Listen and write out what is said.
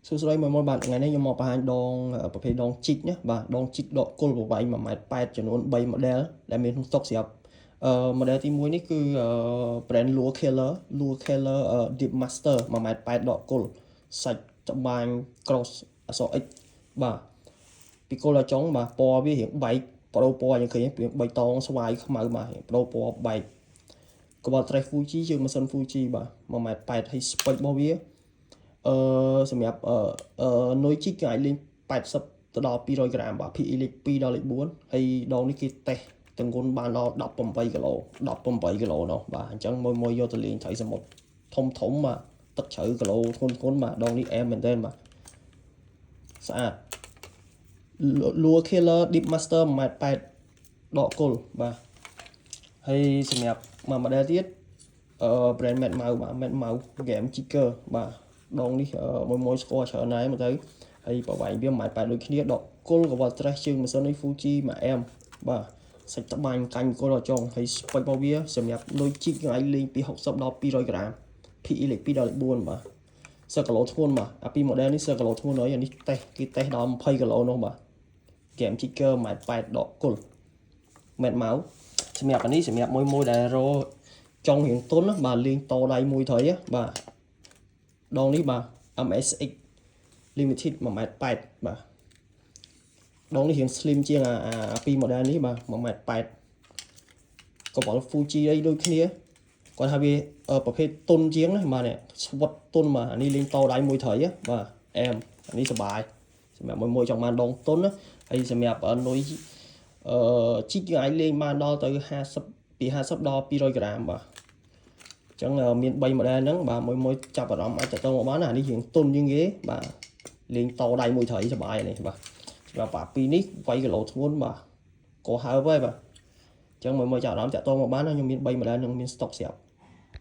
សួស្តីមកបាទថ្ងៃនេះខ្ញុំមកបង្ហាញដងប្រភេទដងជីកណាបាទដងជីកដកគល់ប្រវែង 1.8 ចំនួន3 model ដែលមានក្នុងស្តុកស្រាប់model ទី1នេះគឺ brand Lure Killer Deep Master 1.8 ដកគល់សាច់ត្បាញ cross អក្សរ X បាទពីគល់ដល់ចុងបាទពណ៌វារៀងបែកបដូរពណ៌យ៉ាងឃើញរៀងបៃតងស្វាយខ្មៅបាទបដូរពណ៌បែកក្បាល Trace Fuji ជាម៉ាស៊ីន Fuji បាទ 1.8 ហើយ spec របស់វាសម្រាប់នុយជីកអាចលេង80ទៅដល់200ក្រាមបាទ PE លេខ2ដល់លេខ4ហើយដងនេះគេតេស្តទម្ងន់បានដល់18គីឡូនោះបាទអញ្ចឹងមួយយកទៅលេងត្រីសមុទ្រធំបាទទឹកជ្រៅគីឡូធ្ងន់បាទដងនេះអែមមែនទែនបាទស្អាត Lure Killer Deep Master 1.8 ដកគល់បាទហើយសម្រាប់មួយ model ទៀត brand Mad Mau បាទ Mad Mau Game Jigger បាទដងនេះមួយស្គាល់ច្រើនដែរមកទៅហើយប្រវែងវា 1.8 ដូចគ្នាដកគល់កវ៉ាល់ Trash ជើងម៉ាស៊ីននេះ Fuji 1M បាទសាច់ត្បាញកាញ់គល់ដល់ចុងហើយ spec របស់វាសម្រាប់លុយជីកអាចលេងពី60ដល់200ក្រាម PE លេខ2ដល់លេខ4បាទសើគីឡូធ្ងន់បាទអាពី model នេះសើគីឡូធ្ងន់ហើយអានេះគេតេស្តដល់20គីឡូនោះបាទ Game Jigger 1.8 ដកគល់ Mad Mau សម្រាប់អានេះសម្រាប់មួយដែលរចង់រៀងទុនបាទលេងតដៃមួយត្រីបាទដងនេះបាទ MSX Limited 1.8 បាទដងនេះរៀង slim ជាងអាពី model នេះបាទ 1.8 កវ៉ាល់ Fuji អីដូចគ្នាគាត់ថាវាប្រភេទទុនជាងណាបាទនេះស្វិតទុនបាទអានេះលេងតដៃមួយត្រីបាទអែមអានេះសុបាយសម្រាប់មួយចង់បានដងទុនហើយសម្រាប់នុយជីកអាចលេងបានដល់ទៅ50ពី50ដល់200ក្រាមបាទអញ្ចឹងមាន3 model ហ្នឹងបាទមួយចាប់អារម្មណ៍អាចតទៅមកបានអានេះរៀងទុនជាងគេបាទលេងតដៃមួយត្រីសុបាយនេះបាទសម្រាប់អាពីនេះ20គីឡូធ្ងន់បាទក៏ហើបហើយបាទអញ្ចឹងមួយចាប់អារម្មណ៍តទៅមកបានខ្ញុំមាន3 model ហ្នឹងមាន stock ស្រាប់